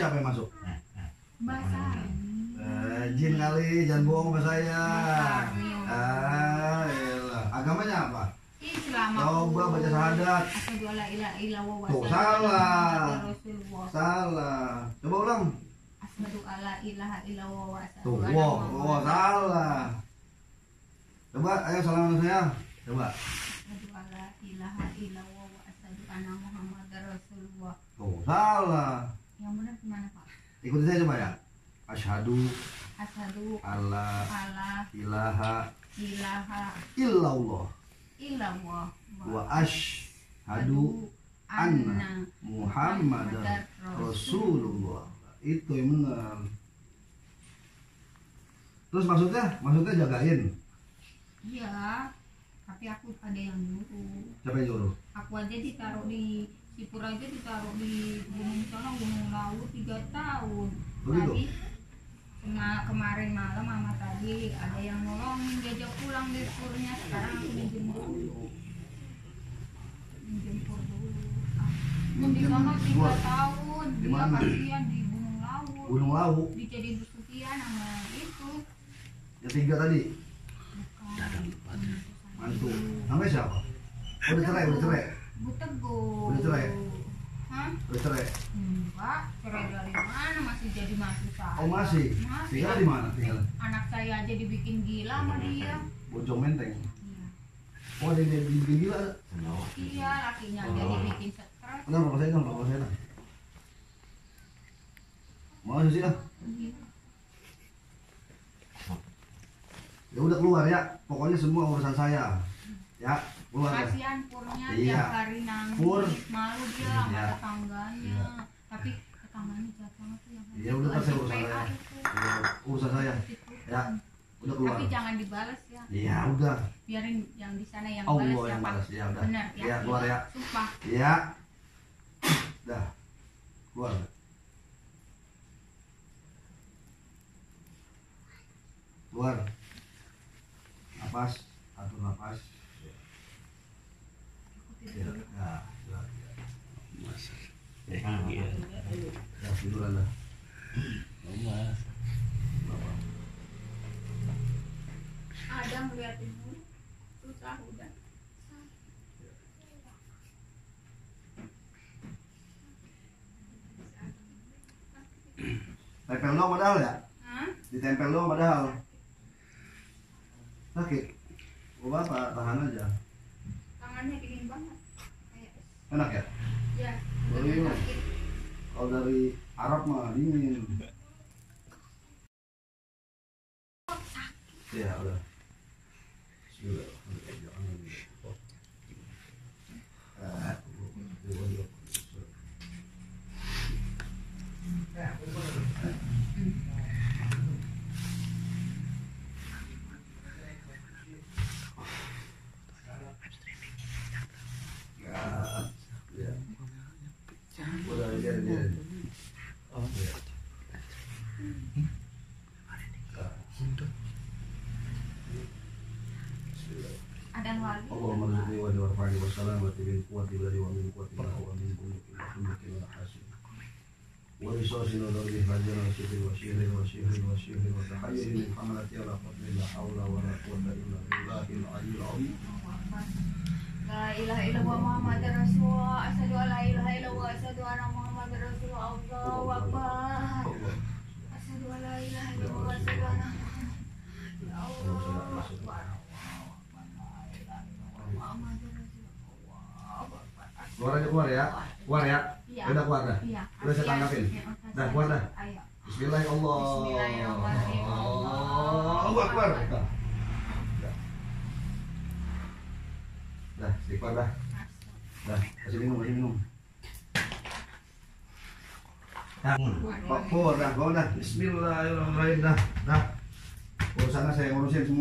siapa yang masuk? Mbak Sari. Jin kali, jangan bohong sama saya. Elah. Agamanya apa? Islam. Coba baca syahadat. Asyhadu alla ilaha illallah wa Tuh, asyhadu salah. anna Rasulullah. Salah. Coba ulang. Asyhadu alla ilaha illallah wa asyhadu Tuh, anna wow, Muhammadar salah. Coba, ayo salam sama saya. Coba. Asyhadu alla ilaha illallah wa asyhadu anna Muhammadar Rasulullah. Tuh, salah. Yang benar gimana, Pak? Ikuti saya coba ya. Asyhadu Asyhadu alla ilaha illallah illallah wa asyhadu anna Muhammadar Rasulullah. Itu yang benar. Terus maksudnya jagain. Iya, tapi aku ada yang nyuruh. Siapa yang nyuruh? Aku aja ditaruh di Sipur aja ditaruh di gunung sana, Gunung Lawu 3 tahun. Begitu? Tadi kemarin malam mama tadi ada yang nolongin diajak pulang dari Sipurnya. Sekarang aku dijemput dulu. Di sana 3 tahun. Di Dia mana? kasihan di Gunung Lawu. Gunung Lawu. Dijadiin pesugihan sama itu. Yang 3 tadi. Mantu. Namanya siapa? Udah cerai. Bu Teguh. Udah cerai? Hah? Udah cerai. Enggak, cerai dari mana, masih jadi mantu saya. Oh masih. Tinggal di mana? Tinggal. Anak saya aja dibikin gila sama dia. Bojong Menteng. Iya. Oh ada yang dibikin gila. Iya, lakinya aja dibikin stres. Kenapa rokok saya dong? Mau sih ah? Iya. Ya udah keluar ya. Pokoknya semua urusan saya. Ya, keluar ya. Kasihan Purnya Iya. tiap hari nangis, Pur. malu dia sama Iya. tetangganya. Iya. Tapi tetangganya jahat banget tuh yang Ya udah kan saya urusan PA saya. itu. Ya, urusan saya. Ya, udah keluar. Tapi jangan dibales ya. Ya udah. Biarin yang di sana yang Allah balas yang siapa. balas. Ya udah. Benar ya. Ya keluar ya. Sumpah. Ya. Dah. Keluar. Keluar. Napas, atur napas. Ya, ya, ya. Ya, tidur Anda. Ada ngeliatin dulu. Susah udah. Tempel doang padahal ya? Hah? Ditempel doang padahal. Sakit. Oh bapak, tahan aja. Tangannya dingin banget. Kayak Enak ya? ya, Oh, udah iya. sakit. Kalau dari Arab mah dingin. Ya udah. Sudah. Ada lagi. Allahumma rizqi wa warfa'ni wa salamati bil quwwati wa min quwwati wa min quwwati wa hasin. Wa risasin wa dharri fajr wa sihri wa shihri wa tahayyir min hamalati ala fadli la hawla wa la quwwata illa billahil aliyyil azim. La ilaha illallah Muhammadar Rasulullah. Asyhadu an la ilaha illallah wa asyhadu anna Muhammadar Rasulullah. Allahu akbar. Asyhadu an la ilaha illallah wa asyhadu anna Allahu akbar. Keluar ya. Keluar ya. Iya. Udah keluar dah. Iya. Udah saya tanggapin. Dah keluar dah. Ayo. Bismillahirrahmanirrahim. Bismillahirrahmanirrahim. Allahu akbar. Dah, istighfar dah. Dah, kasih minum. Dah, Pak Pur dah, Bismillahirrahmanirrahim dah. Urusannya saya ngurusin semua.